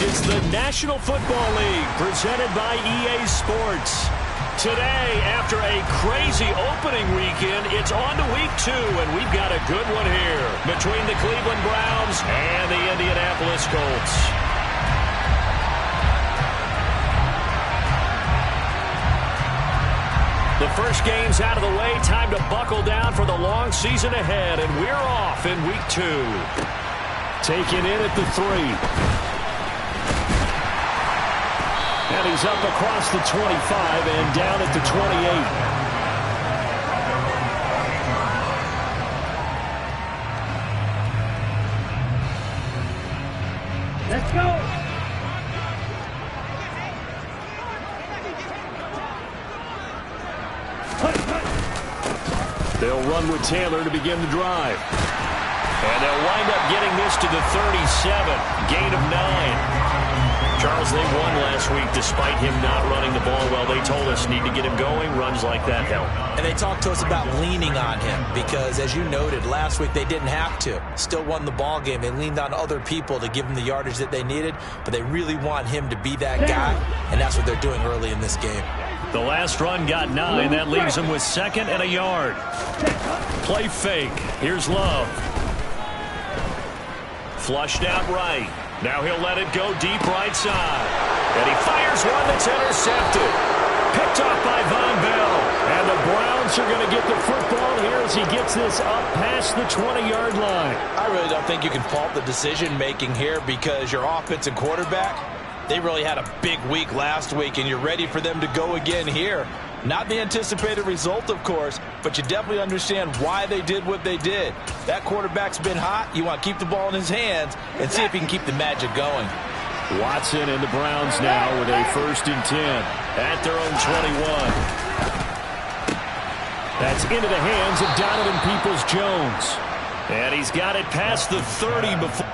is the National Football League, presented by EA Sports. Today, after a crazy opening weekend, it's on to week 2, and we've got a good one here between the Cleveland Browns and the Indianapolis Colts. The first game's out of the way. Time to buckle down for the long season ahead, and we're off in week 2. Taken in at the 3. And he's up across the 25 and down at the 28. Let's go. They'll run with Taylor to begin the drive. And they'll wind up getting this to the 37. Gain of 9. Charles, they won last week despite him not running the ball well. They told us need to get him going. Runs like that help. And they talked to us about leaning on him because, as you noted, last week they didn't have to. Still won the ball game. They leaned on other people to give them the yardage that they needed, but they really want him to be that guy, and that's what they're doing early in this game. The last run got 9. That leaves him with 2nd and a yard. Play fake. Here's Love. Flushed out right. Now he'll let it go deep right side. And he fires one that's intercepted. Picked off by Von Bell. And the Browns are going to get the football here as he gets this up past the 20-yard line. I really don't think you can fault the decision-making here because your offensive quarterback, they really had a big week last week, and you're ready for them to go again here. Not the anticipated result, of course, but you definitely understand why they did what they did. That quarterback's been hot. You want to keep the ball in his hands and see if he can keep the magic going. Watson and the Browns now with a 1st and 10 at their own 21. That's into the hands of Donovan Peoples-Jones. And he's got it past the 30 before.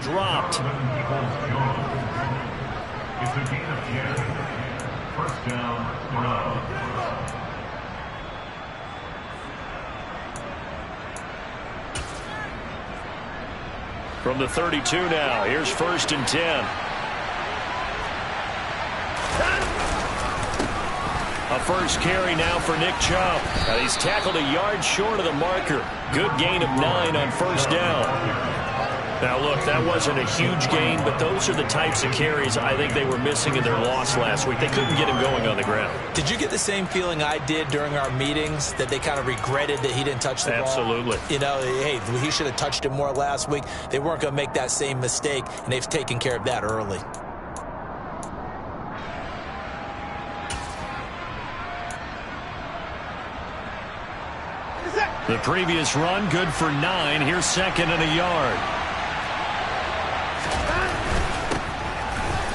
Dropped. It's a gain of 10. 1st down, Browns. From the 32 now, here's 1st and 10. A first carry now for Nick Chubb. He's tackled a yard short of the marker. Good gain of 9 on 1st down. Now, look, that wasn't a huge gain, but those are the types of carries I think they were missing in their loss last week. They couldn't get him going on the ground. Did you get the same feeling I did during our meetings, that they kind of regretted that he didn't touch the ball? Absolutely. You know, hey, he should have touched it more last week. They weren't going to make that same mistake, and they've taken care of that early. Set. The previous run good for 9. Here's second and a yard.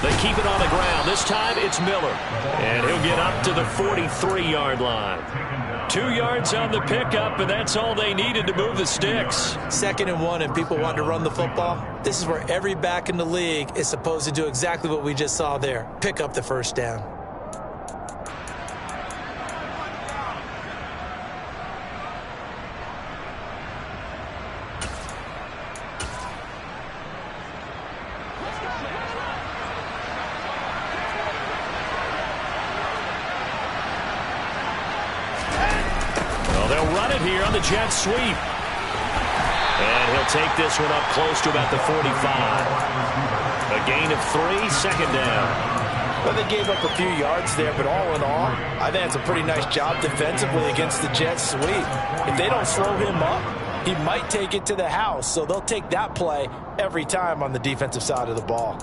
They keep it on the ground. This time it's Miller. And he'll get up to the 43-yard line. 2 yards on the pickup, and that's all they needed to move the sticks. 2nd and 1, and people want to run the football. This is where every back in the league is supposed to do exactly what we just saw there. Pick up the first down. Here on the jet sweep. And he'll take this one up close to about the 45. A gain of 3, second down. Well, they gave up a few yards there, but all in all, I think it's a pretty nice job defensively against the jet sweep. If they don't slow him up, he might take it to the house, so they'll take that play every time on the defensive side of the ball.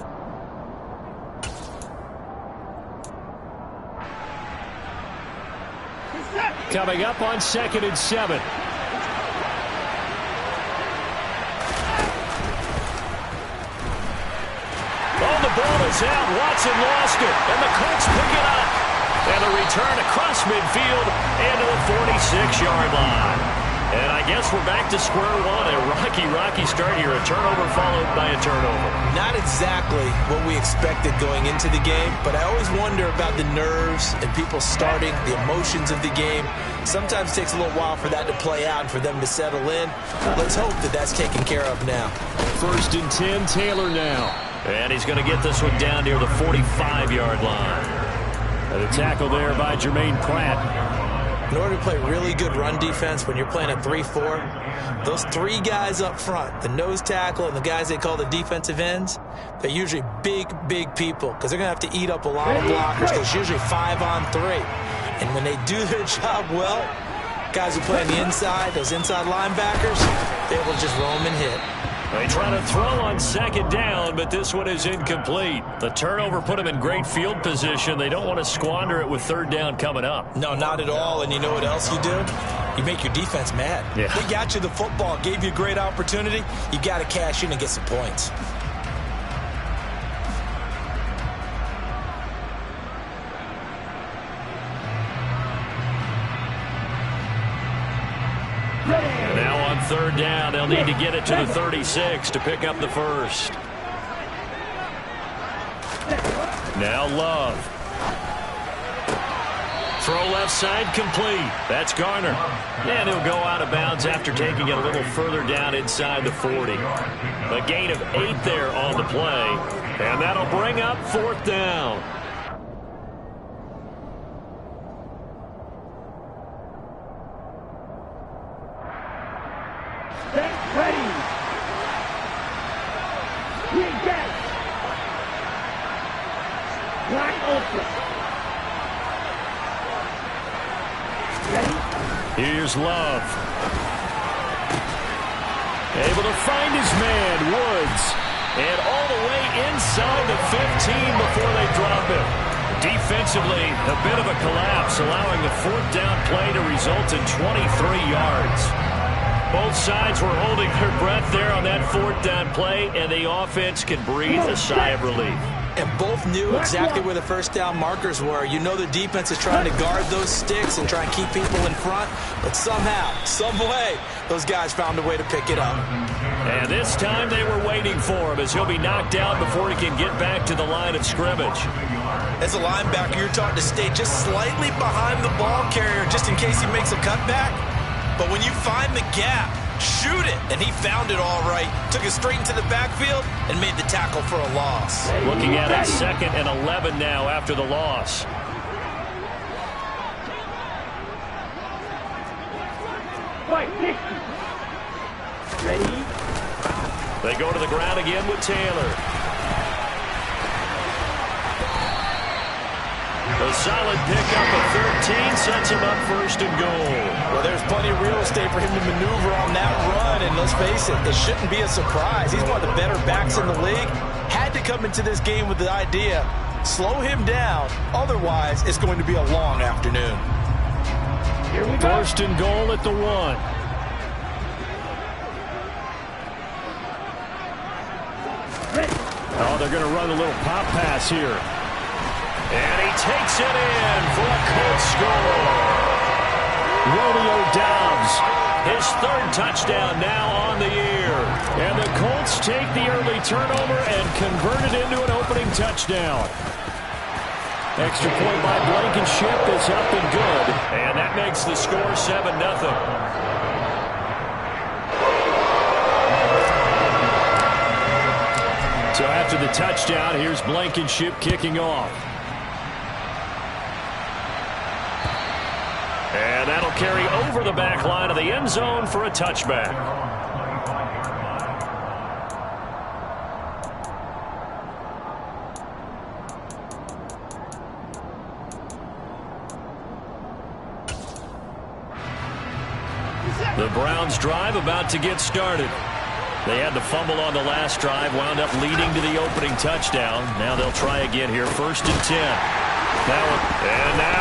Coming up on 2nd and 7. Oh, the ball is out. Watson lost it, and the Colts pick it up. And a return across midfield into the 46-yard line. And I guess we're back to square one. A rocky start here. A turnover followed by a turnover. Not exactly what we expected going into the game, but I always wonder about the nerves and people starting, the emotions of the game. Sometimes it takes a little while for that to play out and for them to settle in. Let's hope that that's taken care of now. 1st and 10, Taylor now. And he's going to get this one down near the 45-yard line. And a tackle there by Jermaine Pratt. In order to play really good run defense when you're playing a 3-4, those 3 guys up front, the nose tackle and the guys they call the defensive ends, they're usually big people because they're going to have to eat up a lot of blockers. There's usually 5 on 3. And when they do their job well, guys who play on the inside, those inside linebackers, they're able to just roam and hit. They try to throw on 2nd down, but this one is incomplete. The turnover put them in great field position. They don't want to squander it with 3rd down coming up. No, not at all. And you know what else you do? You make your defense mad. Yeah. They got you the football, gave you a great opportunity. You got to cash in and get some points. Now on 3rd down, they'll need to get it to the 36 to pick up the first. Now Love. Throw left side complete. That's Garner. And he'll go out of bounds after taking it a little further down inside the 40. A gain of 8 there on the play. And that'll bring up 4th down. Here's Love. Able to find his man, Woods. And all the way inside the 15 before they drop him. Defensively, a bit of a collapse, allowing the 4th down play to result in 23 yards. Both sides were holding their breath there on that 4th down play, and the offense can breathe a sigh of relief. And both knew exactly where the 1st down markers were. You know the defense is trying to guard those sticks and try and keep people in front. But somehow, some way, those guys found a way to pick it up. And this time they were waiting for him as he'll be knocked out before he can get back to the line of scrimmage. As a linebacker, you're taught to stay just slightly behind the ball carrier just in case he makes a cutback. But when you find the gap, shoot it. And he found it all right. Took it straight into the backfield and made the tackle for a loss. Looking at it, 2nd and 11 now after the loss. Ready? They go to the ground again with Taylor. A solid pickup of 13 sets him up 1st and goal. Well, there's plenty of real estate for him to maneuver on that run, and let's face it, it shouldn't be a surprise. He's one of the better backs in the league. Had to come into this game with the idea, slow him down, otherwise it's going to be a long afternoon. Here we go. 1st and goal at the 1. going to run a little pop pass here. And he takes it in for a Colts score. Romeo Doubs, his third touchdown now on the year. And the Colts take the early turnover and convert it into an opening touchdown. Extra point by Blankenship is up and good. And that makes the score 7-0. So after the touchdown, here's Blankenship kicking off. And that'll carry over the back line of the end zone for a touchback. The Browns drive about to get started. They had the fumble on the last drive, wound up leading to the opening touchdown. Now they'll try again here, 1st and 10. Now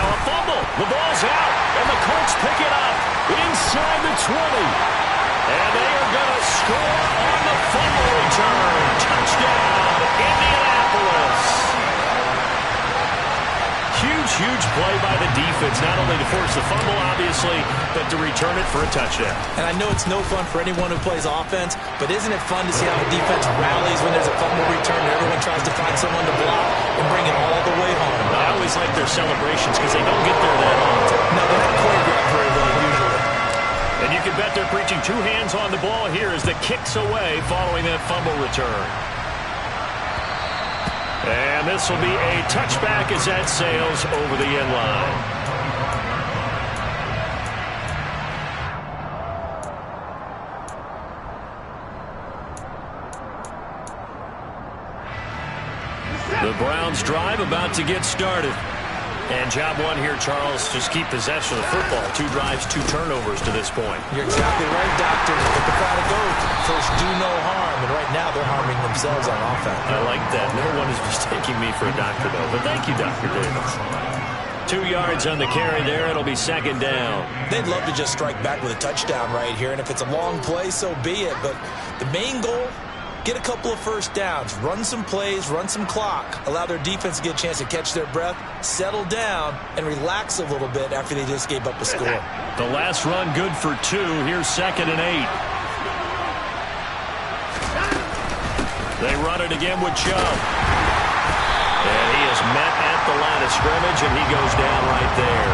a fumble. The ball's out, and the Colts pick it up inside the 20. And they are going to score on the fumble return. Touchdown, Indianapolis. Huge play by the defense, not only to force the fumble, obviously, but to return it for a touchdown. And I know it's no fun for anyone who plays offense, but isn't it fun to see how a defense rallies when there's a fumble return and everyone tries to find someone to block and bring it all the way home? I always like their celebrations because they don't get there that often. No, they're not choreographed very well usually. And you can bet they're preaching 2 hands on the ball here as the kick's away following that fumble return. And this will be a touchback as that sails over the end line. The Browns drive about to get started. And job one here, Charles, just keep possession of the football. 2 drives, 2 turnovers to this point. You're exactly right, Doctor. With the crowd of goat, first do no harm. And right now they're harming themselves on offense. I like that. No one is mistaking me for a doctor, though. But thank you, Dr. Davis. 2 yards on the carry there. It'll be 2nd down. They'd love to just strike back with a touchdown right here. And if it's a long play, so be it. But the main goal, get a couple of first downs, run some plays, run some clock, allow their defense to get a chance to catch their breath, settle down, and relax a little bit after they just gave up a score. The last run good for 2. Here's 2nd and 8. They run it again with Chubb. And he is met at the line of scrimmage, and he goes down right there.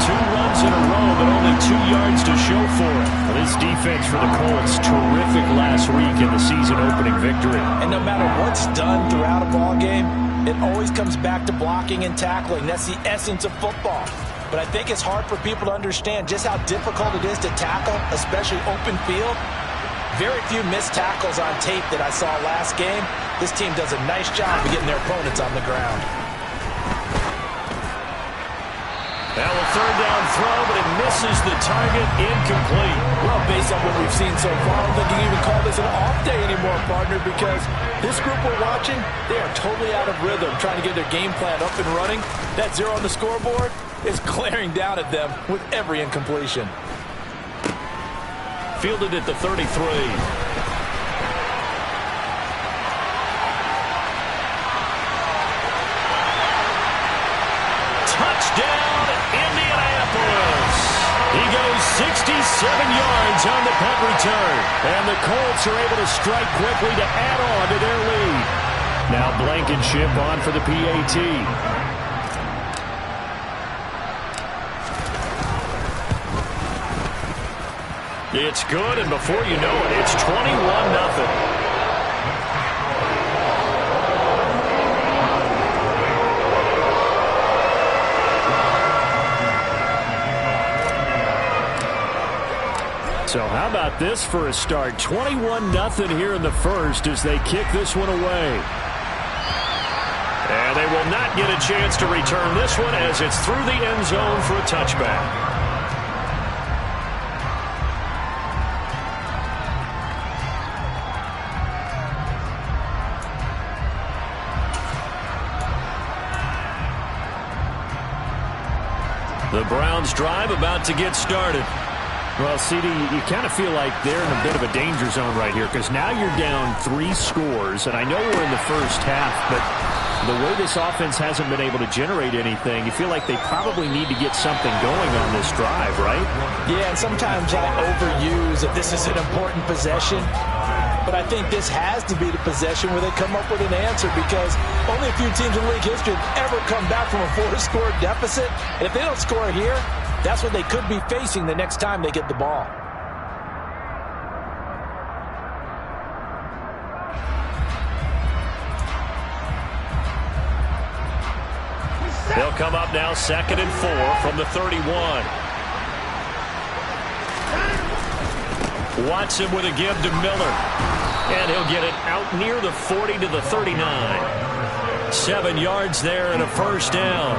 2 runs in a row, but only 2 yards to show for it. Well, this defense for the Colts, terrific last week in the season-opening victory. And no matter what's done throughout a ball game, it always comes back to blocking and tackling. That's the essence of football. But I think it's hard for people to understand just how difficult it is to tackle, especially open field. Very few missed tackles on tape that I saw last game. This team does a nice job of getting their opponents on the ground. Now a 3rd down throw, but it misses the target, incomplete. Well, based on what we've seen so far, I don't think you can even call this an off day anymore, partner, because this group we're watching, they are totally out of rhythm, trying to get their game plan up and running. That 0 on the scoreboard is glaring down at them with every incompletion. Fielded at the 33. Touchdown, Indianapolis. He goes 67 yards on the punt return. And the Colts are able to strike quickly to add on to their lead. Now Blankenship on for the PAT. It's good, and before you know it, it's 21-0. So how about this for a start? 21-0 here in the first as they kick this one away. And they will not get a chance to return this one as it's through the end zone for a touchback. The Browns drive about to get started. Well, CD, you kind of feel like they're in a bit of a danger zone right here because now you're down 3 scores, and I know we're in the first half, but the way this offense hasn't been able to generate anything, you feel like they probably need to get something going on this drive, right? Yeah, and sometimes I overuse that this is an important possession. But I think this has to be the possession where they come up with an answer because only a few teams in league history have ever come back from a 4-score deficit. And if they don't score here, that's what they could be facing the next time they get the ball. They'll come up now 2nd and 4 from the 31. Watson with a give to Miller. And he'll get it out near the 40 to the 39. 7 yards there and a first down.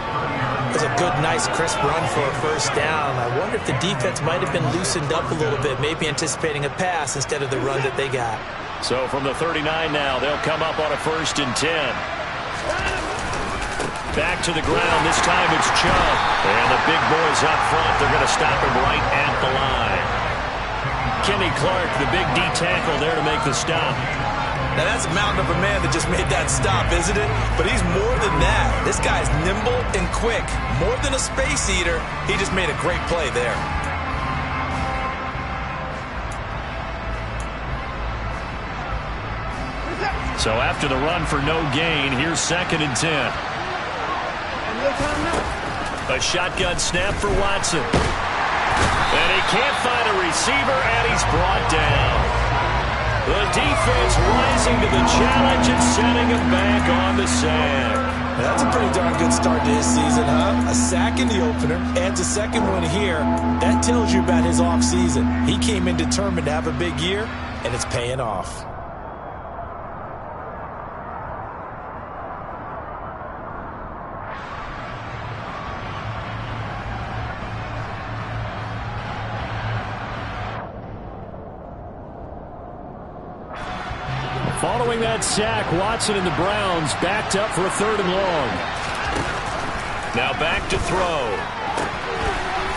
It was a good, nice, crisp run for a first down. I wonder if the defense might have been loosened up a little bit, maybe anticipating a pass instead of the run that they got. So from the 39 now, they'll come up on a 1st and 10. Back to the ground. This time it's Chubb. And the big boys up front, they're going to stop him right at the line. Kenny Clark, the big D tackle there to make the stop. Now that's a mountain of a man that just made that stop, isn't it? But he's more than that. This guy's nimble and quick. More than a space eater, he just made a great play there. So after the run for no gain, here's 2nd and 10. A shotgun snap for Watson. And he can't find a receiver, and he's brought down. The defense rising to the challenge and setting him back on the sack. That's a pretty darn good start to his season, huh? A sack in the opener, adds a second one here. That tells you about his offseason. He came in determined to have a big year, and it's paying off. Following that sack, Watson and the Browns backed up for a 3rd and long. Now back to throw.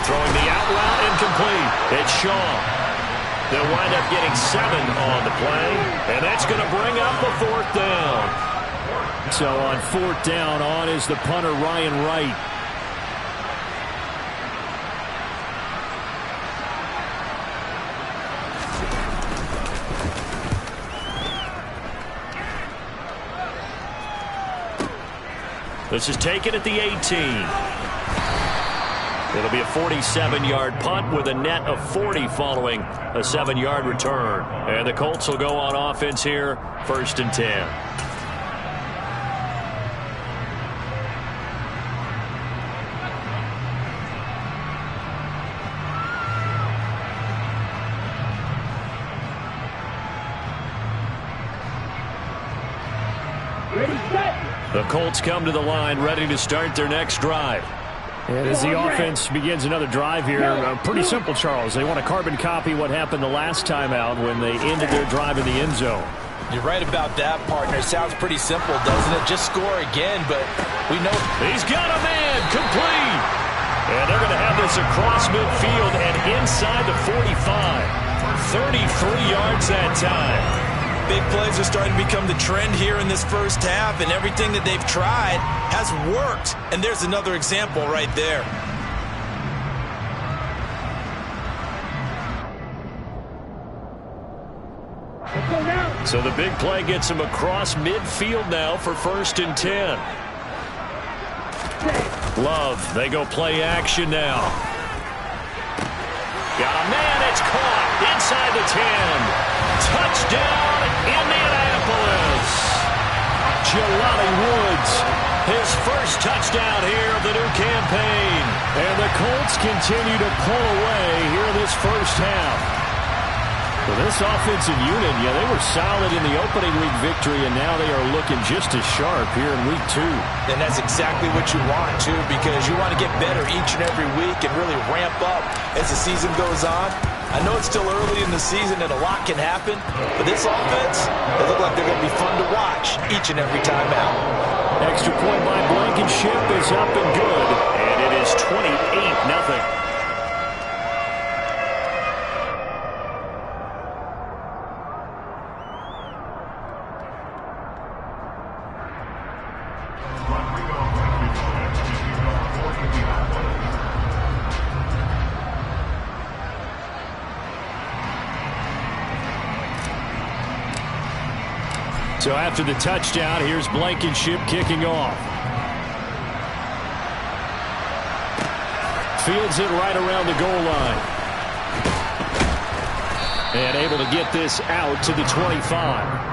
Throwing the out route incomplete. It's Shaw. They'll wind up getting 7 on the play, and that's going to bring up a 4th down. So on 4th down, on is the punter Ryan Wright. This is taken at the 18. It'll be a 47-yard punt with a net of 40 following a 7-yard return. And the Colts will go on offense here, 1st and 10. The Colts come to the line ready to start their next drive. And as the offense begins another drive here, pretty simple, Charles. They want to carbon copy what happened the last time out when they ended their drive in the end zone. You're right about that, partner. Sounds pretty simple, doesn't it? Just score again, but we know. He's got a man, complete. And they're going to have this across midfield and inside the 45. 33 yards that time. Big plays are starting to become the trend here in this first half, and everything that they've tried has worked. And there's another example right there. So the big play gets him across midfield now for 1st and 10. Love, they go play action now. Got a man, it's caught inside the 10. Touchdown, Indianapolis. Jelani Woods, his first touchdown here of the new campaign. And the Colts continue to pull away here in this first half. Well, this offensive unit, yeah, they were solid in the opening week victory, and now they are looking just as sharp here in week 2. And that's exactly what you want, too, because you want to get better each and every week and really ramp up as the season goes on. I know it's still early in the season and a lot can happen, but this offense, they look like they're going to be fun to watch each and every time out. Extra point by Blankenship is up and good, and it is 28-0. So after the touchdown, here's Blankenship kicking off. Fields it right around the goal line. And able to get this out to the 25.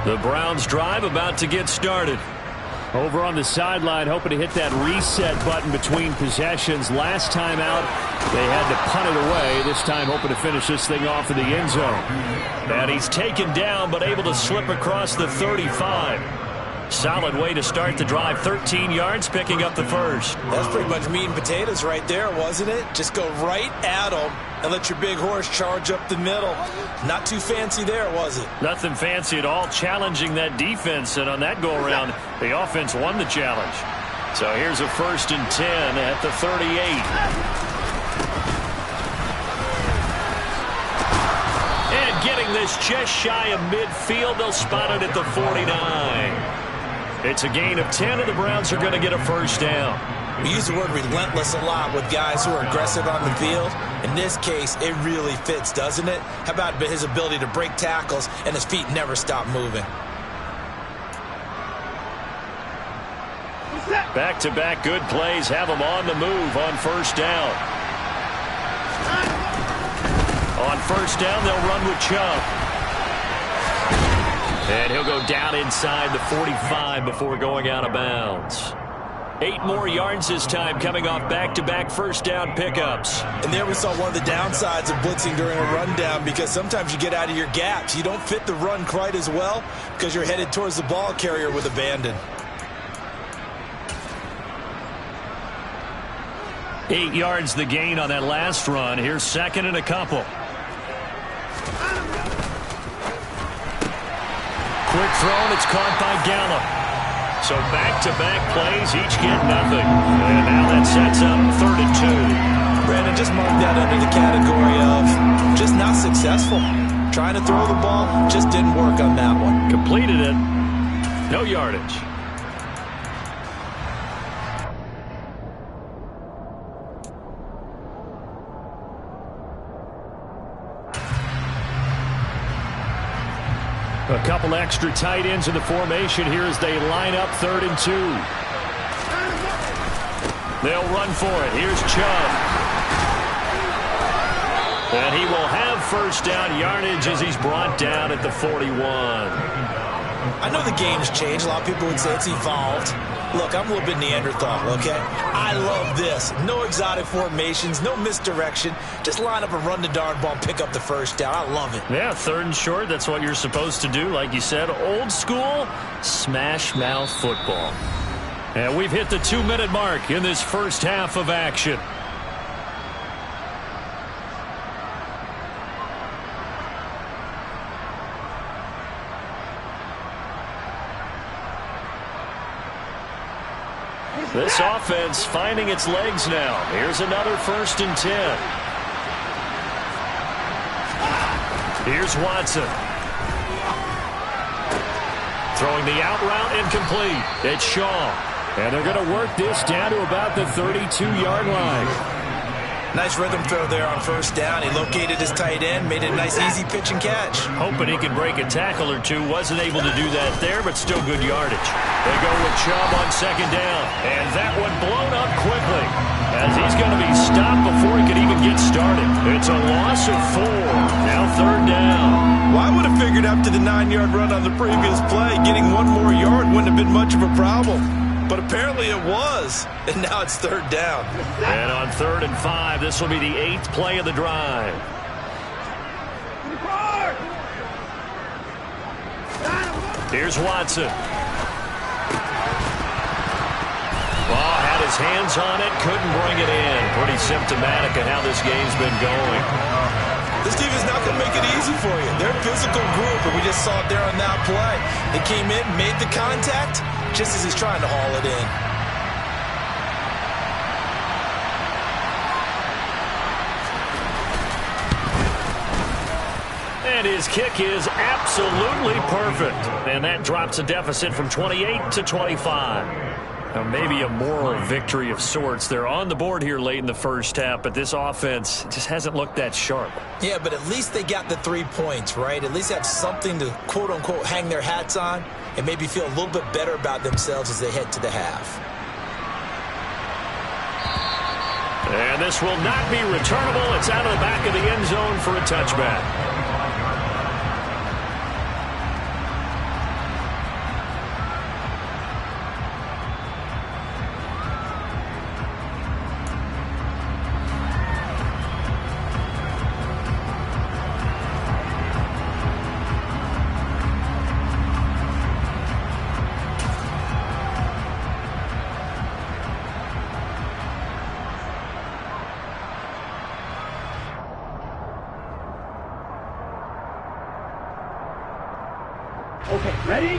The Browns drive about to get started. Over on the sideline, hoping to hit that reset button between possessions. Last time out, they had to punt it away. This time, hoping to finish this thing off in the end zone. And he's taken down, but able to slip across the 35. Solid way to start the drive. 13 yards, picking up the first. That's pretty much meat and potatoes right there, wasn't it? Just go right at them and let your big horse charge up the middle. Not too fancy there, was it? Nothing fancy at all, challenging that defense. And on that go-around, the offense won the challenge. So here's a 1st and 10 at the 38. And getting this just shy of midfield, they'll spot it at the 49. It's a gain of 10, and the Browns are going to get a first down. We use the word relentless a lot with guys who are aggressive on the field. In this case, it really fits, doesn't it? How about his ability to break tackles and his feet never stop moving? Back-to-back good plays have him on the move on first down. On first down, they'll run with Chubb. And he'll go down inside the 45 before going out of bounds. 8 more yards this time, coming off back-to-back first down pickups. And there we saw one of the downsides of blitzing during a rundown, because sometimes you get out of your gaps. You don't fit the run quite as well because you're headed towards the ball carrier with abandon. 8 yards the gain on that last run. Here's 2nd and a couple. Quick throw, and it's caught by Gallup. So back-to-back plays, each get nothing. And now that sets up 3rd and 2. Brandon, just mark that under the category of just not successful. Trying to throw the ball, just didn't work on that one. Completed it. No yardage. A couple extra tight ends in the formation here as they line up 3rd and 2. They'll run for it. Here's Chubb. And he will have first down yardage as he's brought down at the 41. I know the game's changed. A lot of people would say it's evolved. Look, I'm a little bit Neanderthal, okay? I love this. No exotic formations, no misdirection. Just line up and run the darn ball and pick up the first down. I love it. Yeah, 3rd and short. That's what you're supposed to do. Like you said, old school smash mouth football. And we've hit the 2-minute mark in this first half of action. This offense finding its legs now. Here's another 1st and 10. Here's Watson. Throwing the out route incomplete. It's Shaw. And they're going to work this down to about the 32-yard line. Nice rhythm throw there on first down. He located his tight end, made it a nice easy pitch and catch. Hoping he could break a tackle or two. Wasn't able to do that there, but still good yardage. They go with Chubb on 2nd down. And that one blown up quickly as he's going to be stopped before he could even get started. It's a loss of 4. Now 3rd down. Well, I would have figured after the 9-yard run on the previous play, getting 1 more yard wouldn't have been much of a problem. But apparently it was, and now it's 3rd down. And on 3rd and 5, this will be the 8th play of the drive. Here's Watson. Well, had his hands on it, couldn't bring it in. Pretty symptomatic of how this game's been going. This team is not going to make it easy for you. They're a physical group, and we just saw it there on that play. They came in, made the contact, just as he's trying to haul it in. And his kick is absolutely perfect. And that drops a deficit from 28 to 25. Now maybe a moral victory of sorts. They're on the board here late in the first half, but this offense just hasn't looked that sharp. Yeah, but at least they got the 3 points, right? At least have something to, quote-unquote, hang their hats on and maybe feel a little bit better about themselves as they head to the half. And this will not be returnable. It's out of the back of the end zone for a touchback.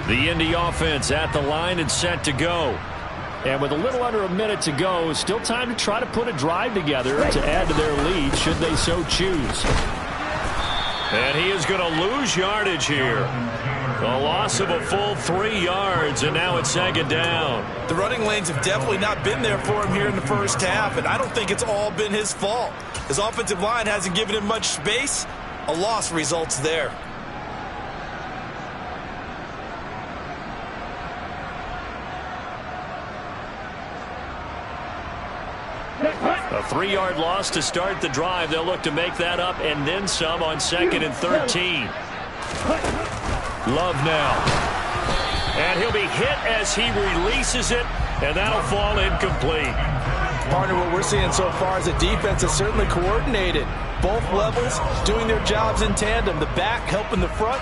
The Indy offense at the line and set to go. And with a little under a minute to go, still time to try to put a drive together to add to their lead should they so choose. And he is going to lose yardage here. A loss of a full 3 yards, and now it's second down. The running lanes have definitely not been there for him here in the first half, and I don't think it's all been his fault. His offensive line hasn't given him much space. A loss results there. A 3-yard loss to start the drive. They'll look to make that up and then some on 2nd and 13. Love now. And he'll be hit as he releases it, and that'll fall incomplete. Partner, what we're seeing so far is the defense is certainly coordinated. Both levels doing their jobs in tandem. The back helping the front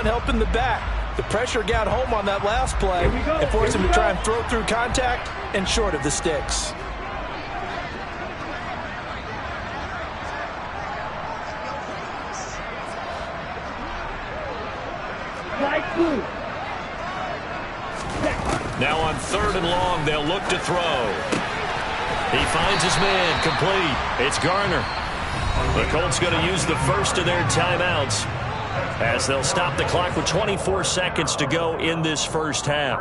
helping the back. The pressure got home on that last play and forced him to try and throw through contact and short of the sticks. Now on 3rd and long, they'll look to throw. He finds his man, complete. It's Garner. The Colts going to use the first of their timeouts as they'll stop the clock with 24 seconds to go in this first half.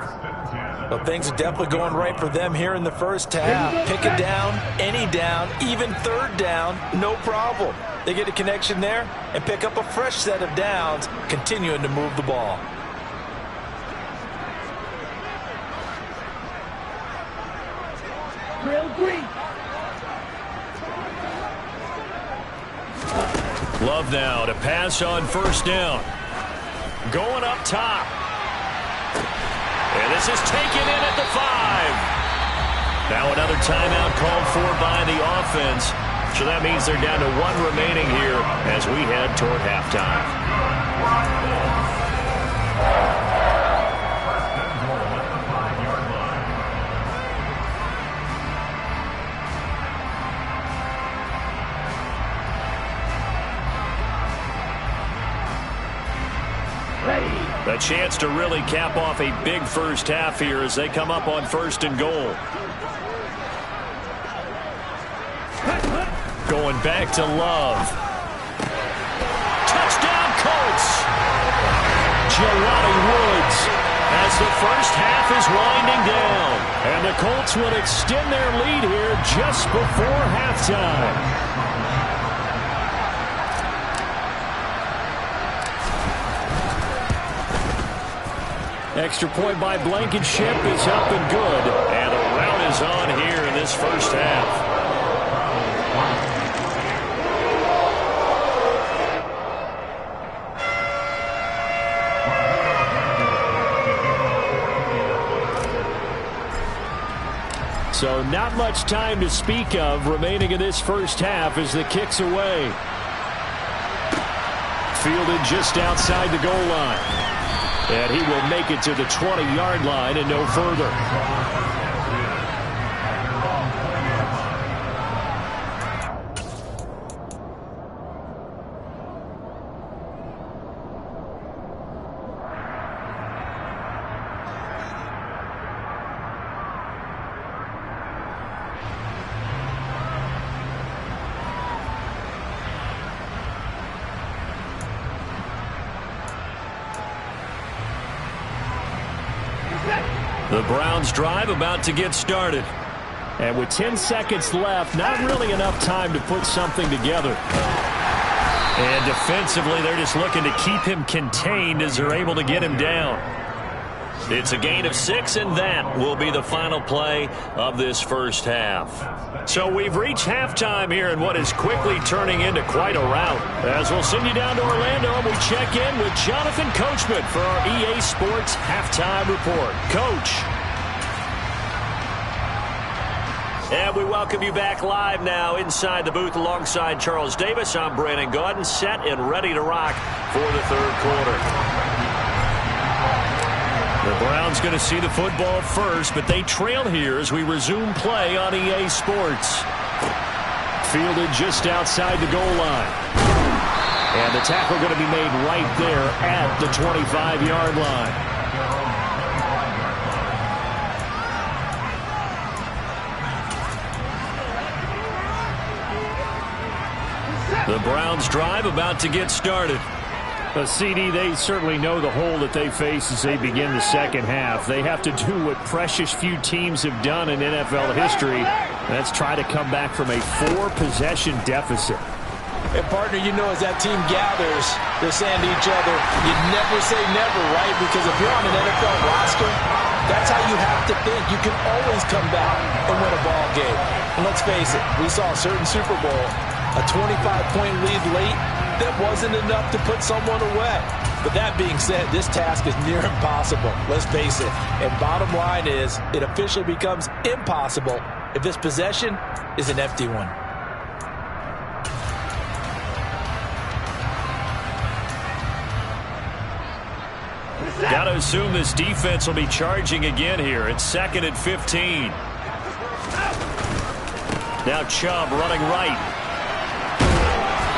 Well, things are definitely going right for them here in the first half. Pick a down, any down, even 3rd down, no problem. They get a connection there and pick up a fresh set of downs, continuing to move the ball. Love now to pass on 1st down. Going up top. And this is taken in at the 5. Now another timeout called for by the offense. So that means they're down to 1 remaining here as we head toward halftime. A chance to really cap off a big first half here as they come up on 1st and goal. Going back to Love. Touchdown Colts! Jelani Woods as the first half is winding down. And the Colts will extend their lead here just before halftime. Extra point by Blankenship is up and good. And the rout is on here in this first half. So not much time to speak of remaining in this first half as the kick's away. Fielded just outside the goal line. And he will make it to the 20-yard line and no further. The Browns drive about to get started. And with 10 seconds left, not really enough time to put something together. And defensively, they're just looking to keep him contained as they're able to get him down. It's a gain of 6, and that will be the final play of this first half. So we've reached halftime here in what is quickly turning into quite a rout. As we'll send you down to Orlando, and we check in with Jonathan Coachman for our EA Sports Halftime Report. Coach. And we welcome you back live now inside the booth alongside Charles Davis. I'm Brandon Gaudin, set and ready to rock for the third quarter. The Browns going to see the football first, but they trail here as we resume play on EA Sports. Fielded just outside the goal line. And the tackle going to be made right there at the 25-yard line. The Browns drive about to get started. CD, they certainly know the hole that they face as they begin the second half. They have to do what precious few teams have done in NFL history. That's try to come back from a 4-possession deficit. And, partner, you know, as that team gathers, they're saying to each other, you never say never, right? Because if you're on an NFL roster, that's how you have to think. You can always come back and win a ball game. And let's face it, we saw a certain Super Bowl, a 25-point lead late, that wasn't enough to put someone away. But that being said, this task is near impossible. Let's face it. And bottom line is, it officially becomes impossible if this possession is an empty one. Got to assume this defense will be charging again here. It's 2nd and 15. Now Chubb running right.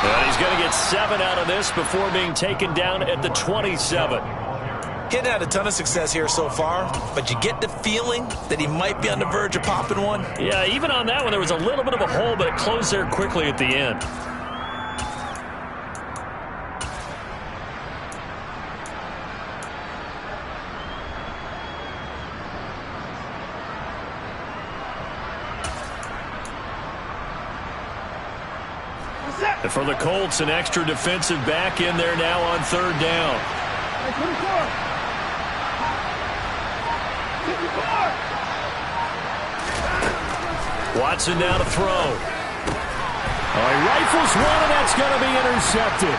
And he's going to get 7 out of this before being taken down at the 27. He's had a ton of success here so far, but you get the feeling that he might be on the verge of popping one. Yeah, even on that one, there was a little bit of a hole, but it closed there quickly at the end. And for the Colts, an extra defensive back in there now on 3rd down. Watson now to throw. He rifles one, and that's going to be intercepted.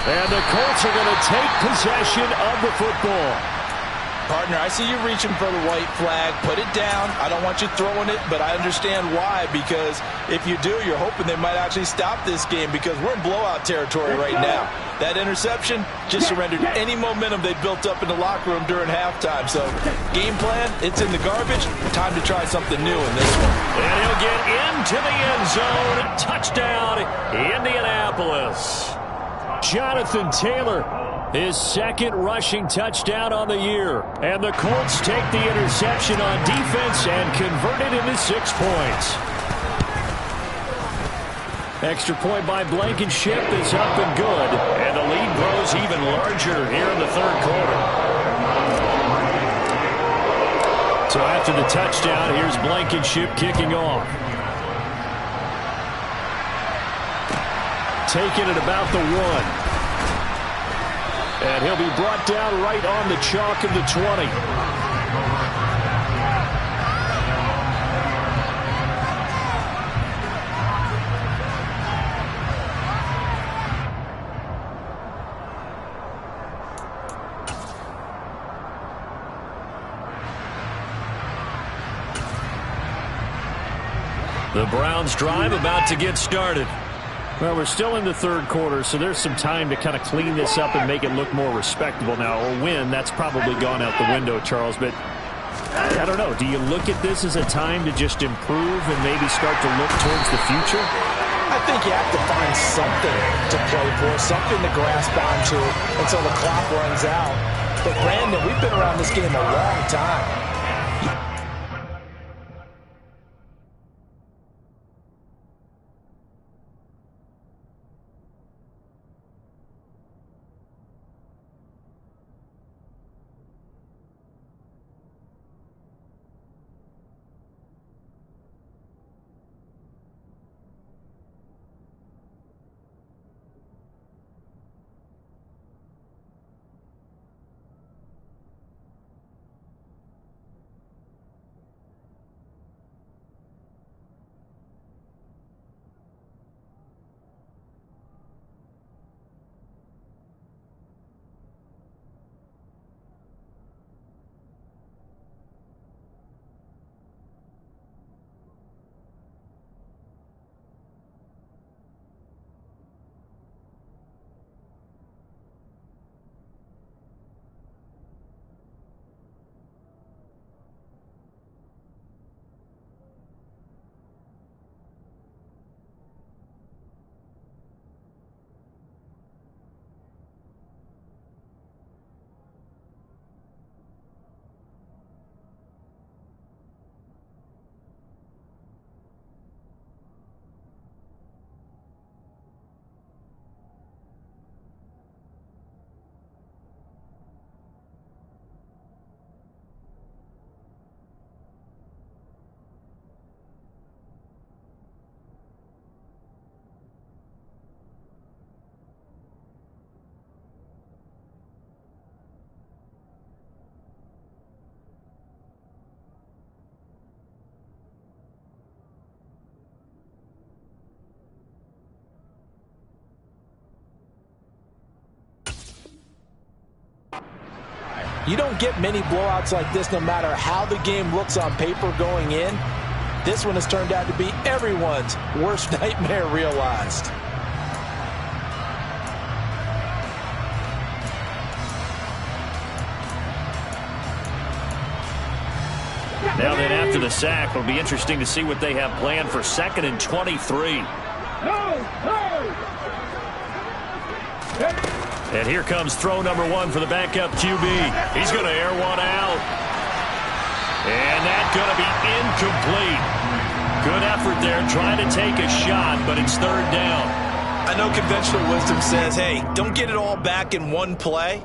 And the Colts are going to take possession of the football. Partner, I see you reaching for the white flag. Put it down. I don't want you throwing it, but I understand why. Because if you do, you're hoping they might actually stop this game because we're in blowout territory right now. That interception just surrendered any momentum they built up in the locker room during halftime. So, game plan, it's in the garbage. Time to try something new in this one. And he'll get into the end zone. Touchdown, Indianapolis. Jonathan Taylor, his 2nd rushing touchdown on the year. And the Colts take the interception on defense and convert it into 6 points. Extra point by Blankenship is up and good. And the lead grows even larger here in the 3rd quarter. So after the touchdown, here's Blankenship kicking off. Taking it about the 1. And he'll be brought down right on the chalk of the 20. The Browns drive about to get started. Well, we're still in the 3rd quarter, so there's some time to kind of clean this up and make it look more respectable now. Or win, that's probably gone out the window, Charles. But I don't know. Do you look at this as a time to just improve and maybe start to look towards the future? I think you have to find something to play for, something to grasp onto until the clock runs out. But, Brandon, we've been around this game a long time. You don't get many blowouts like this no matter how the game looks on paper going in. This one has turned out to be everyone's worst nightmare realized. Now then, after the sack, it'll be interesting to see what they have planned for 2nd and 23. And here comes throw number 1 for the backup QB. He's going to air one out. And that's going to be incomplete. Good effort there trying to take a shot, but it's 3rd down. I know conventional wisdom says, hey, don't get it all back in one play.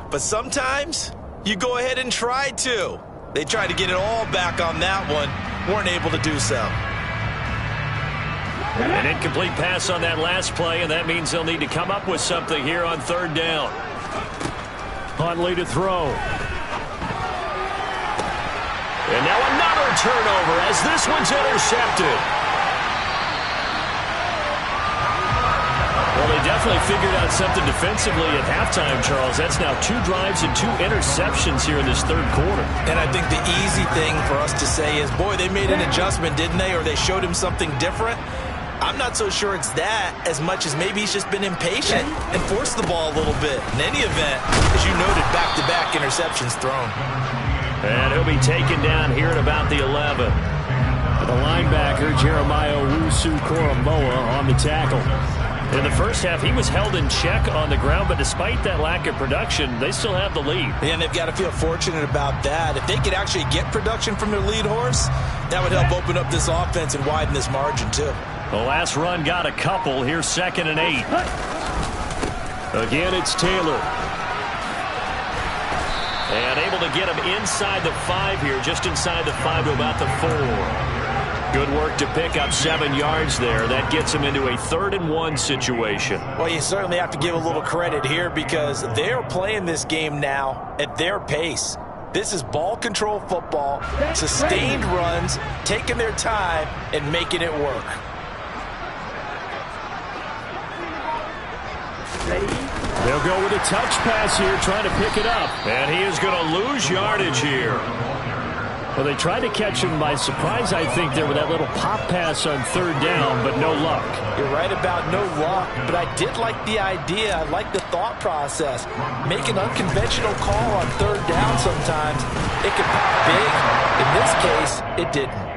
But sometimes you go ahead and try to. They tried to get it all back on that one. Weren't able to do so. An incomplete pass on that last play, and that means they'll need to come up with something here on 3rd down. Huntley to throw. And now another turnover as this one's intercepted. Well, they definitely figured out something defensively at halftime, Charles. That's now 2 drives and 2 interceptions here in this 3rd quarter. And I think the easy thing for us to say is, boy, they made an adjustment, didn't they? Or they showed him something different. I'm not so sure it's that as much as maybe he's just been impatient and forced the ball a little bit. In any event, as you noted, back-to-back interceptions thrown. And he'll be taken down here at about the 11. The linebacker, Jeremiah Owusu-Koramoah, on the tackle. In the first half, he was held in check on the ground, but despite that lack of production, they still have the lead. And they've got to feel fortunate about that. If they could actually get production from their lead horse, that would help open up this offense and widen this margin, too. The last run got a couple. Here's 2nd and 8. Again, it's Taylor. And able to get him inside the 5 here, just inside the 5 to about the 4. Good work to pick up 7 yards there. That gets him into a 3rd and 1 situation. Well, you certainly have to give a little credit here because they're playing this game now at their pace. This is ball control football, sustained runs, taking their time and making it work. They'll go with a touch pass here, trying to pick it up. And he is going to lose yardage here. Well, they tried to catch him by surprise, I think, there with that little pop pass on 3rd down, but no luck. You're right about no luck, but I did like the idea. I like the thought process. Make an unconventional call on 3rd down sometimes. It can pop big. In this case, it didn't.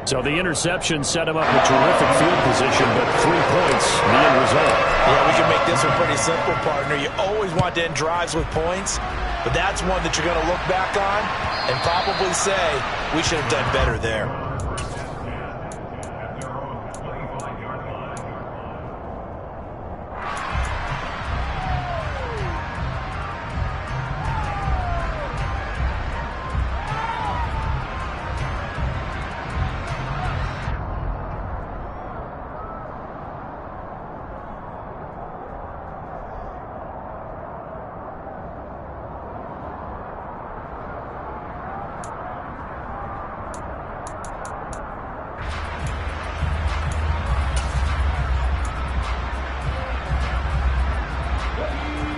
So the interception set him up with terrific field position, but 3 points, the end result. Yeah, we can make this one pretty simple, partner. You always want to end drives with points, but that's one that you're going to look back on and probably say, we should have done better there.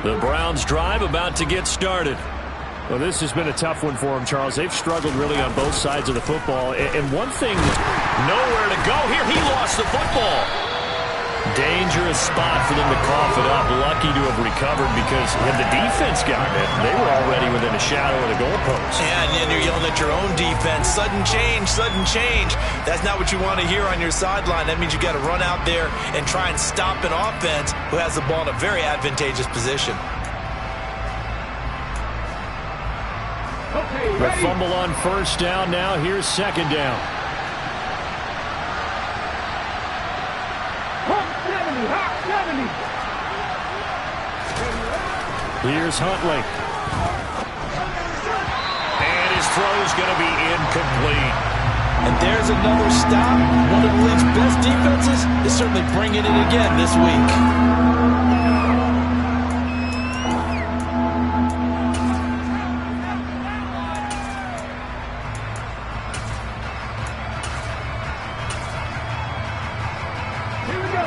The Browns drive about to get started. Well, this has been a tough one for them, Charles. They've struggled really on both sides of the football. And one thing, nowhere to go here. He lost the football. Dangerous spot for them to cough it up. Lucky to have recovered because had the defense gotten it, they were already within a shadow of the goalpost. And then you're yelling at your own defense. Sudden change, sudden change. That's not what you want to hear on your sideline. That means you got to run out there and try and stop an offense who has the ball in a very advantageous position. The fumble on 1st down. Now here's 2nd down. Here's Huntley. And his throw's going to be incomplete. And there's another stop. One of the league's best defenses is certainly bringing it again this week.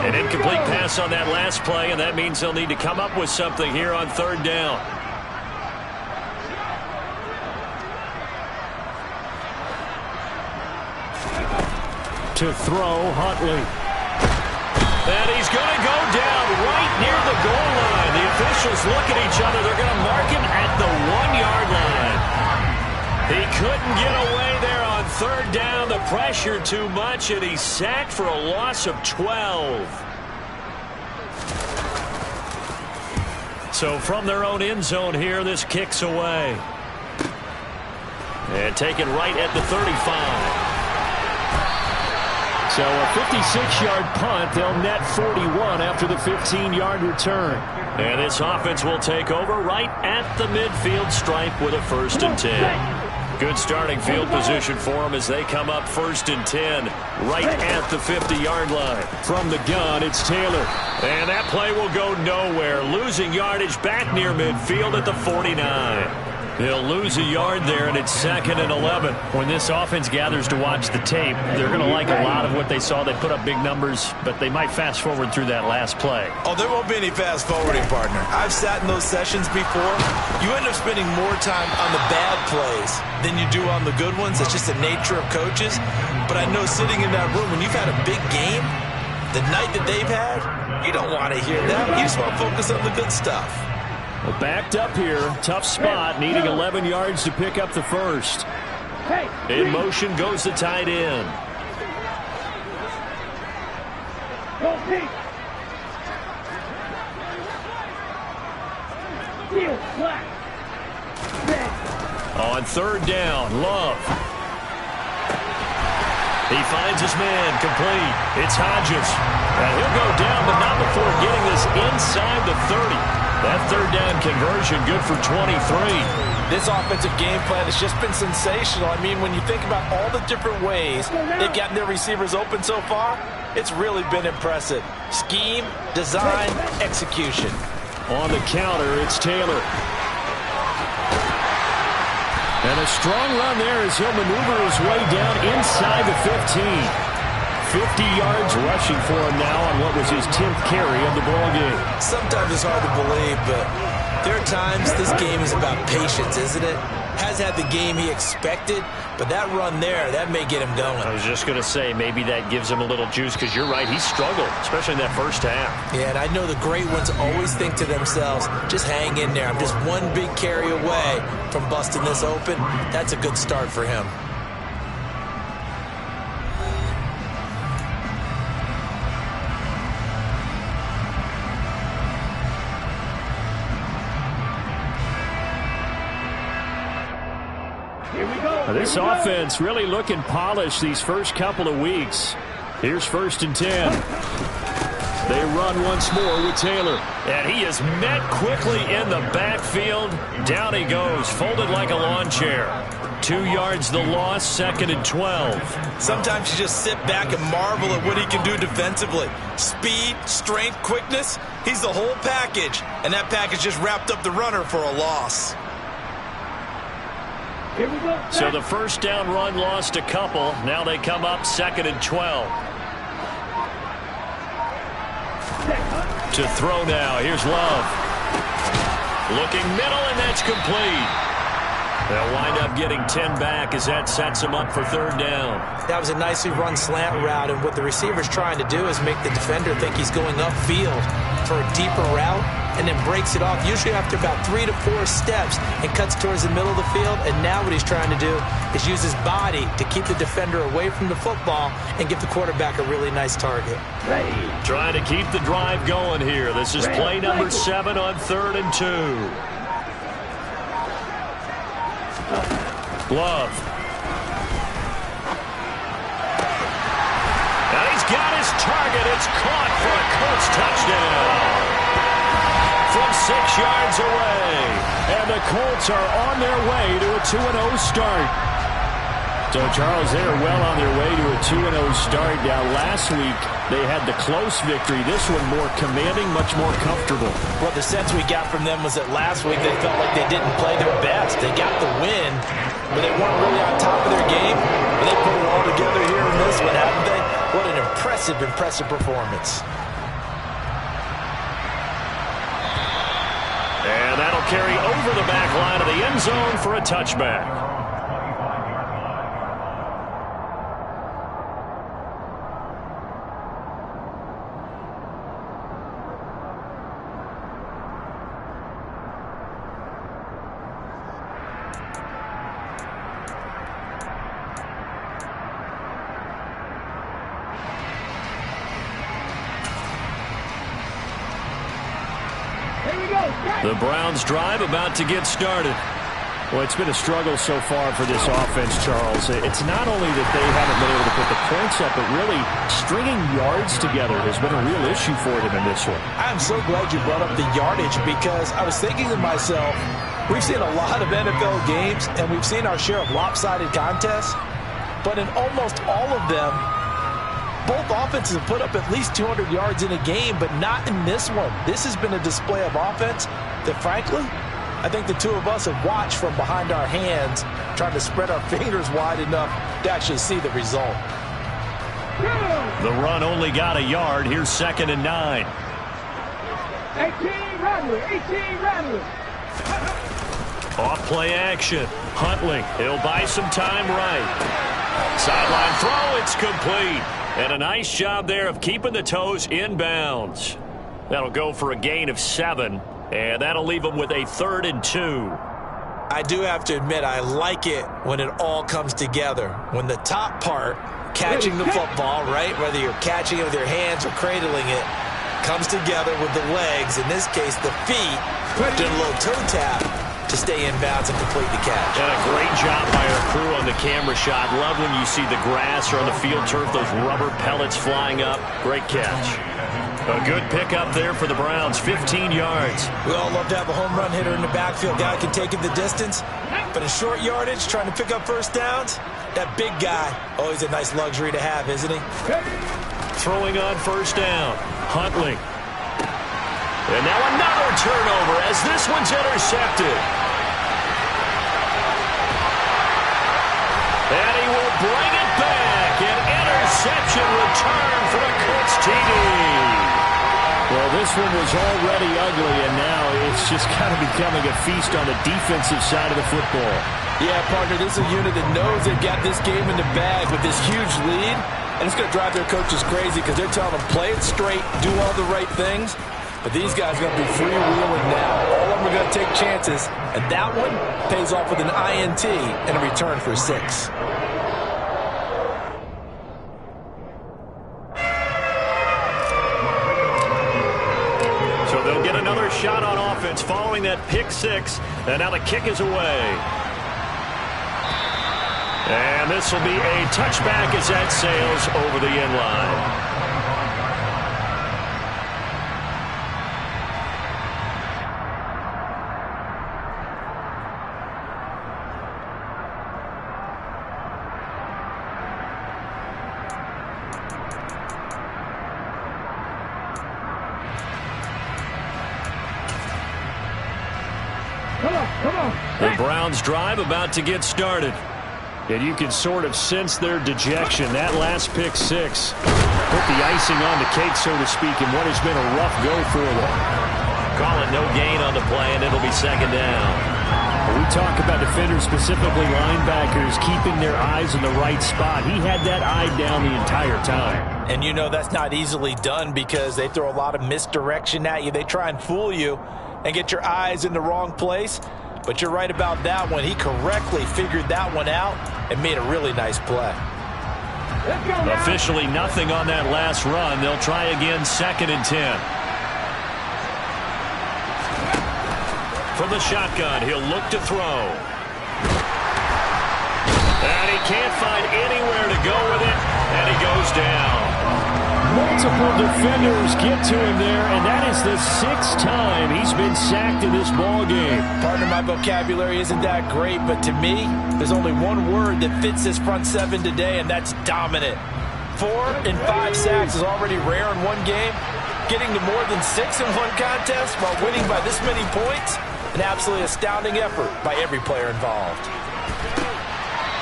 An incomplete pass on that last play, and that means they'll need to come up with something here on 3rd down. To throw, Huntley. And he's going to go down right near the goal line. The officials look at each other. They're going to mark him at the 1-yard line. He couldn't get away there on third down. The pressure too much, and he's sacked for a loss of 12. So from their own end zone here, this kicks away. And taken right at the 35. So a 56-yard punt. They'll net 41 after the 15-yard return. And this offense will take over right at the midfield stripe with a 1st and 10. Good starting field position for them as they come up 1st and 10 right at the 50-yard line. From the gun, it's Taylor. And that play will go nowhere. Losing yardage back near midfield at the 49. They'll lose a yard there, and it's 2nd and 11. When this offense gathers to watch the tape, they're going to like a lot of what they saw. They put up big numbers, but they might fast forward through that last play. Oh, there won't be any fast forwarding, partner. I've sat in those sessions before. You end up spending more time on the bad plays than you do on the good ones. It's just the nature of coaches. But I know sitting in that room, when you've had a big game, the night that they've had, you don't want to hear that. You just want to focus on the good stuff. Well, backed up here, tough spot, needing 11 yards to pick up the first. In motion goes the tight end. On third down, Love. He finds his man, complete. It's Hodges. And he'll go down, but not before getting this inside the 30. That third down conversion good for 23. This offensive game plan has just been sensational. I mean, when you think about all the different ways they've gotten their receivers open so far, it's really been impressive. Scheme, design, execution. On the counter, it's Taylor. And a strong run there as he'll maneuver his way down inside the 15. 50 yards rushing for him now on what was his 10th carry of the ball game. Sometimes it's hard to believe, but there are times this game is about patience, isn't it? Has had the game he expected, but that run there, that may get him going. I was just going to say, maybe that gives him a little juice, because you're right, he struggled, especially in that first half. Yeah, and I know the great ones always think to themselves, just hang in there. I'm just one big carry away from busting this open. That's a good start for him. This offense really looking polished these first couple of weeks. Here's 1st and 10. They run once more with Taylor. And he is met quickly in the backfield. Down he goes, folded like a lawn chair. 2 yards the loss, 2nd and 12. Sometimes you just sit back and marvel at what he can do defensively. Speed, strength, quickness, he's the whole package. And that package just wrapped up the runner for a loss. So the first down run lost a couple. Now they come up 2nd and 12. To throw now. Here's Love. Looking middle, and that's complete. They'll wind up getting 10 back as that sets them up for third down. That was a nicely run slant route, and what the receiver's trying to do is make the defender think he's going upfield for a deeper route, and then breaks it off, usually after about 3 to 4 steps, and cuts towards the middle of the field. And now what he's trying to do is use his body to keep the defender away from the football and give the quarterback a really nice target. Trying to keep the drive going here. This is play number 7 on 3rd and 2. Love. And he's got his target. It's caught for a Colts touchdown. From 6 yards away. And the Colts are on their way to a 2-0 start. So, Charles, they are well on their way to a 2-0 start. Now, last week, they had the close victory. This one more commanding, much more comfortable. Well, the sense we got from them was that last week they felt like they didn't play their best. They got the win, but they weren't really on top of their game. They put it all together here in this one, haven't they? What an impressive, impressive performance. And that'll carry over the back line of the end zone for a touchback. The Browns drive about to get started. Well, it's been a struggle so far for this offense, Charles. It's not only that they haven't been able to put the points up, but really stringing yards together has been a real issue for them in this one. I'm so glad you brought up the yardage, because I was thinking to myself, we've seen a lot of NFL games, and we've seen our share of lopsided contests, but in almost all of them, both offenses have put up at least 200 yards in a game, but not in this one. This has been a display of offense that, frankly, I think the two of us have watched from behind our hands, trying to spread our fingers wide enough to actually see the result. The run only got a yard. Here's 2nd and 9. 18 Rattler. Off play action. Huntley, he'll buy some time right. Sideline throw, it's complete. And a nice job there of keeping the toes in bounds. That'll go for a gain of 7. And that'll leave them with a 3rd and 2. I do have to admit, I like it when it all comes together. When the top part, catching the football, right, whether you're catching it with your hands or cradling it, comes together with the legs, in this case the feet, doing a little toe tap to stay in bounds and complete the catch. And a great job by our crew on the camera shot. Love when you see the grass or on the field turf, those rubber pellets flying up. Great catch. A good pickup there for the Browns, 15 yards. We all love to have a home run hitter in the backfield. Guy can take it the distance. But in short yardage, trying to pick up first downs, that big guy, always a nice luxury to have, isn't he? Throwing on first down, Huntley. And now another turnover as this one's intercepted. And he will bring it back. An interception return for a Colts TD. Well, this one was already ugly, and now it's just kind of becoming a feast on the defensive side of the football. Yeah, partner, this is a unit that knows they've got this game in the bag with this huge lead, and it's going to drive their coaches crazy because they're telling them play it straight, do all the right things, but these guys are going to be freewheeling now. All of them are going to take chances, and that one pays off with an INT and a return for 6. Shot on offense following that pick 6, and now the kick is away. And this will be a touchback as that sails over the end line. The Browns drive about to get started. And you can sort of sense their dejection. That last pick 6 put the icing on the cake, so to speak, in what has been a rough go for them. Call it no gain on the play, and it'll be 2nd down. We talk about defenders, specifically linebackers, keeping their eyes in the right spot. He had that eye down the entire time. And you know that's not easily done because they throw a lot of misdirection at you. They try and fool you and get your eyes in the wrong place. But you're right about that one. He correctly figured that one out and made a really nice play. Officially nothing on that last run. They'll try again, 2nd and 10. From the shotgun, he'll look to throw. And he can't find anywhere to go with it, and he goes down. Multiple defenders get to him there, and that is the 6th time he's been sacked in this ballgame. Partner, my vocabulary isn't that great, but to me, there's only one word that fits this front 7 today, and that's dominant. 4 and 5 sacks is already rare in one game. Getting to more than 6 in one contest while winning by this many points, an absolutely astounding effort by every player involved.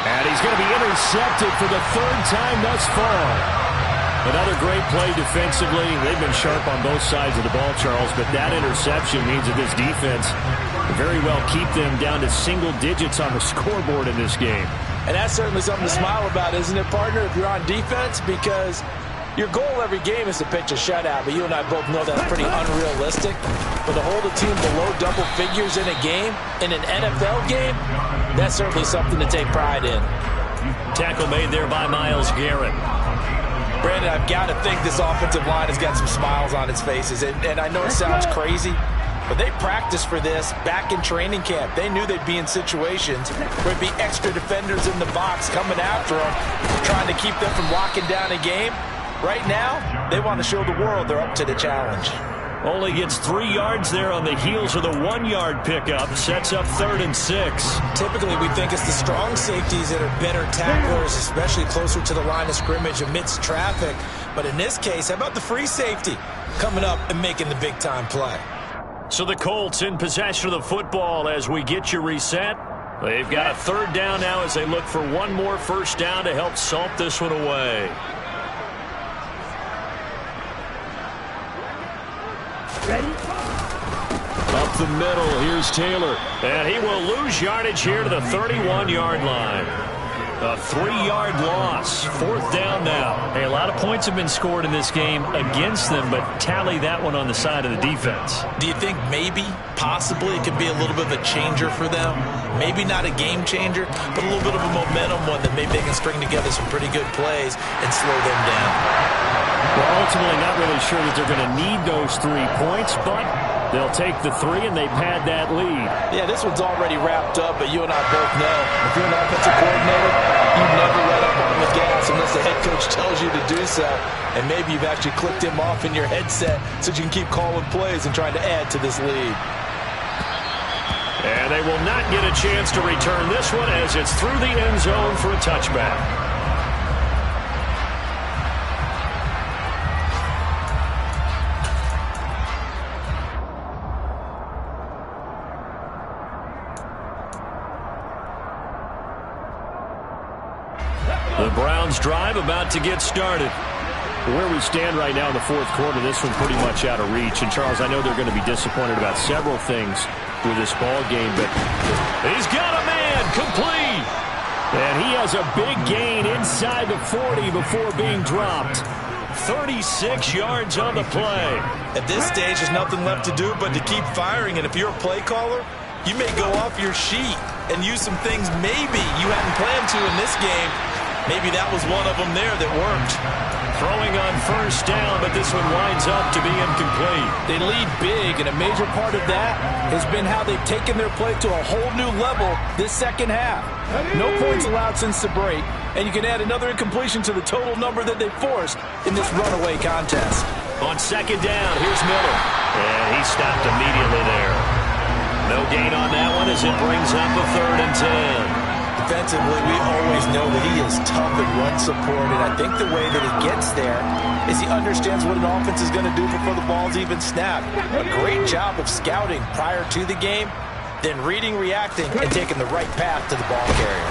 And he's going to be intercepted for the 3rd time thus far. Another great play defensively. They've been sharp on both sides of the ball, Charles, but that interception means that this defense will very well keep them down to single digits on the scoreboard in this game. And that's certainly something to smile about, isn't it, partner, if you're on defense? Because your goal every game is to pitch a shutout, but you and I both know that's pretty unrealistic. But to hold a team below double figures in a game, in an NFL game, that's certainly something to take pride in. Tackle made there by Myles Garrett. Brandon, I've got to think this offensive line has got some smiles on its faces. And I know it sounds crazy, But they practiced for this back in training camp. They knew they'd be in situations where there'd be extra defenders in the box coming after them, trying to keep them from locking down a game. Right now, they want to show the world they're up to the challenge. Only gets 3 yards there on the heels of the 1-yard pickup. Sets up 3rd and 6. Typically, we think it's the strong safeties that are better tacklers, especially closer to the line of scrimmage amidst traffic. But in this case, how about the free safety coming up and making the big-time play? So the Colts in possession of the football as we get you reset. They've got a 3rd down now as they look for one more first down to help salt this one away. Ready? Up the middle, here's Taylor. And he will lose yardage here to the 31-yard line. A 3-yard loss. 4th down now. Hey, a lot of points have been scored in this game against them, but tally that one on the side of the defense. Do you think maybe, possibly, it could be a little bit of a changer for them? Maybe not a game changer, but a little bit of a momentum one that maybe they can string together some pretty good plays and slow them down. Well, ultimately not really sure that they're going to need those 3 points, but they'll take the 3 and they've had that lead. Yeah, this one's already wrapped up, but you and I both know if you're an offensive coordinator, you never let up on the gas unless the head coach tells you to do so. And maybe you've actually clicked him off in your headset so you can keep calling plays and trying to add to this lead. And they will not get a chance to return this one as it's through the end zone for a touchback. The Browns drive about to get started. Where we stand right now in the 4th quarter, this one's pretty much out of reach. And, Charles, I know they're going to be disappointed about several things with this ball game, but he's got a man complete. And he has a big gain inside the 40 before being dropped. 36 yards on the play. At this stage, there's nothing left to do but to keep firing. And if you're a play caller, you may go off your sheet and use some things maybe you hadn't planned to in this game. Maybe that was one of them there that worked. Throwing on first down, but this one winds up to be incomplete. They lead big, and a major part of that has been how they've taken their play to a whole new level this second half. No points allowed since the break, and you can add another incompletion to the total number that they forced in this runaway contest. On second down, here's Miller. And he stopped immediately there. No gain on that one as it brings up a 3rd and 10. Defensively, we always know that he is tough and run support, and I think the way that he gets there is he understands what an offense is going to do before the ball's even snapped. A great job of scouting prior to the game, then reading, reacting, and taking the right path to the ball carrier.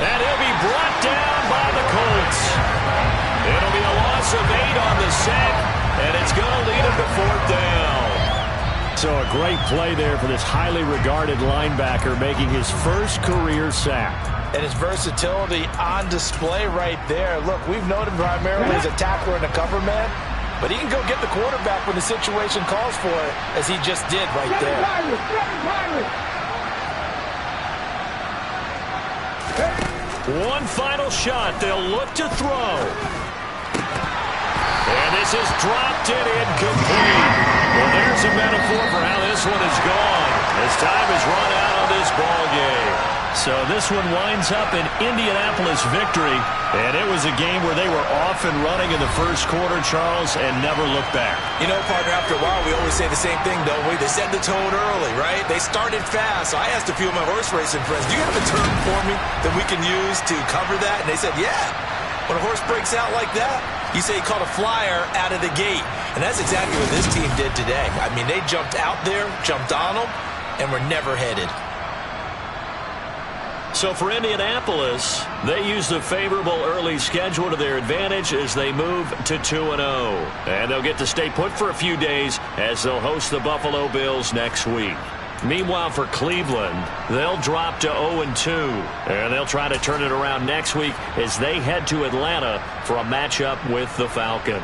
And he'll be brought down by the Colts. It'll be a loss of 8 on the sack, and it's going to lead him to 4th down. So a great play there for this highly regarded linebacker making his first career sack. And his versatility on display right there. Look, we've known him primarily as a tackler and a cover man, but he can go get the quarterback when the situation calls for it, as he just did right there. One final shot. They'll look to throw. And this is dropped and incomplete. Well, there's a metaphor for how this one is gone. As time has run out on this ball game. So this one winds up an Indianapolis victory. And it was a game where they were off and running in the first quarter, Charles, and never looked back. You know, partner, after a while, we always say the same thing, don't we? They set the tone early, right? They started fast. So I asked a few of my horse racing friends, do you have a term for me that we can use to cover that? And they said, yeah. When a horse breaks out like that, you say he caught a flyer out of the gate. And that's exactly what this team did today. I mean, they jumped out there, jumped on them, and were never headed. So for Indianapolis, they used a favorable early schedule to their advantage as they move to 2-0. And they'll get to stay put for a few days as they'll host the Buffalo Bills next week. Meanwhile, for Cleveland, they'll drop to 0-2. And they'll try to turn it around next week as they head to Atlanta for a matchup with the Falcons.